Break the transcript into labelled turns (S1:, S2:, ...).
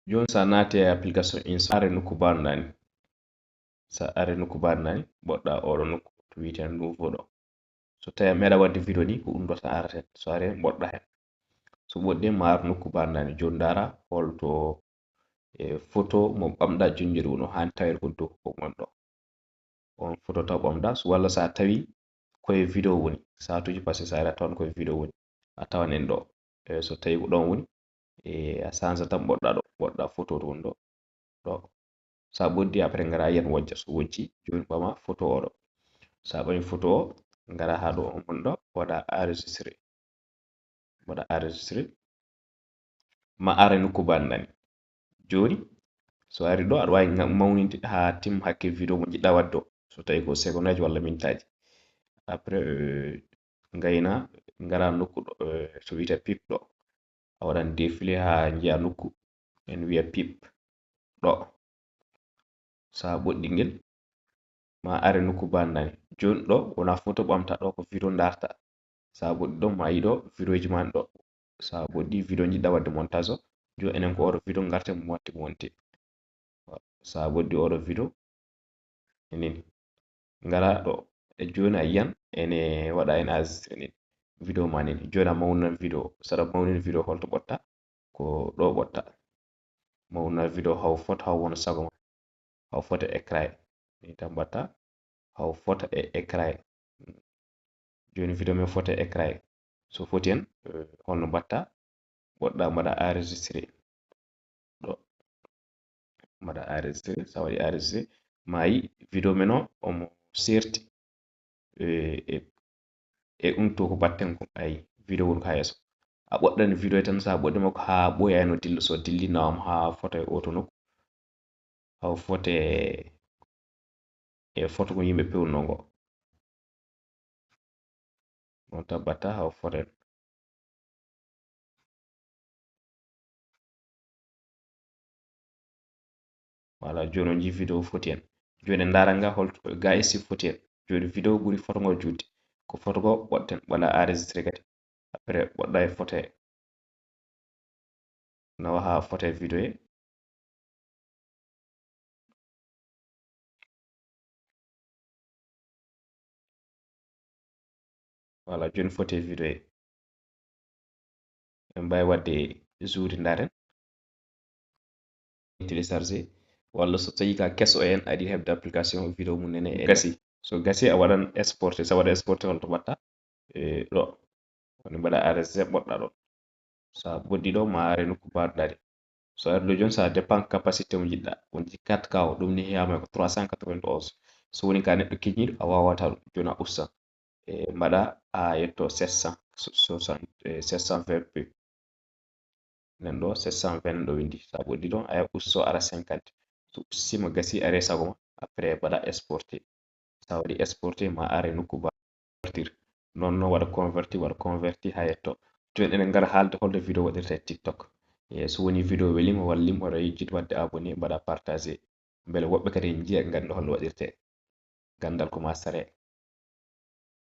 S1: Jon sa naati e application are nokku banɗani sa are nokku banɗani boɗɗa oɗo nokku to wi'eten nouveau ɗo so tawi a meeɗa wadde vidéo ni ko ɗum ɗo sa arata so ari boɗɗa hen so boɗɗi ma ar nokku banɗani joni dara holto e photo mo ɓamɗa jonjiri no hani tawede ko dow ko gonɗo on photo taw ɓamɗa so walla sa tawi koye vidéo woni satuji par ce que sa ari a tawan koye vidéo woni a tawan en ɗo so tawi ko ɗon woni a change tan boɗɗa photo to woni ɗo sa ɓoddi après ngara yiyan wojja so wojji joni ɓama photo oɗo sa ɓami photo o ngara ha ɗo on ɗo waɗa enregistré waɗa enregistré ma ara nokku banɗani joni so ari ɗo aɗa wawi mawninde ha tim hakke vidéo mo jiɗɗa wadde o so tawi ko seconde aji walla minute aji après gayna ngara nokku ɗo to wiyete pip ɗo a waɗan défilé ha jiiya nokku en wiya pip ɗo sa ɓoɗɗi ngel ma are nokku banɗani joni ɗo wona photo ɓamta ɗo ko vidéo darta sa ɓoɗɗi ɗo ma yi ɗo vidéo ji mani ɗo sa ɓoɗɗi vidéo jiɗɗa wadde montage o joni enen ko oɗo vidéo garten mo watti monté sa ɓoɗɗi oɗo vidéo enen ngara ɗo e joni a yiyan ene waɗa en enregistré ni vidéo ma nini joni a mawnan vidéo saɗa mawnina vidéo holto ɓotta ko ɗo ɓotta mawna vidéo haw fota haw wona sago ma haw fota écran ni tan mbatta haw fota e écran joni vidéo men fota e écran so foti en holno mbatta boɗɗa mbaɗa enregistré ɗo mbaɗa enregistré sa waɗi enregistré ma yi vidéo men o omo serti e ɗum to ko batten ko ayi vidéo woni ko ha yeeso a ɓoɗɗani vidéo tan sa ɓoɗɗi makko ha ɓooya no dilla so dilli nawam ha fota e oto nokku haw fote e photo mo yimɓe pewno ngo on tan mbatta haw fota en voilà joni on jii vidéo foti en joni en daara nga holto ga isti foti en joni vidéo ɓuri photo ngo judde ko photo ko ɓotten waɗa enregistré kadi après ɓoɗɗa e photo he nawa ha photo e vidéo he voilà joni photo e vidéo he en mbawi wadde juude daren téléchargé walla so tawi ka kesso en aɗa hebde application vidéo mum nene e gasi so gasi a waɗan exporté sa waɗa exporté holto mbatta ɗo woni mbaɗa enregistré ɓoɗɗa ɗo sa ɓoddi ɗo ma are nokku banɗani so ari ɗo joni ça dépend capacité mo jiɗɗa on jii 4K o ɗum ni heyama ko 391 so woni ka neɗɗo keñiɗo a wawata ɗum joni a usta mbaɗa ha yetto 720p nen ɗo 720 ɗo windi sa ɓoddi ɗon aya usto ara 50 so ustima gasi are sago ma après mbaɗa exporté sa waɗi exporté ma are nokku convertir non waɗa converti ha yetto joni eɗen gara haalde holno vidéo waɗirte e TikTok so woni vidéo welima wallimo aɗa yejjiti wadde abonné mbaɗa partagé beele woɓɓe kadi jiiya ganda holno waɗirte gandal ko ma sere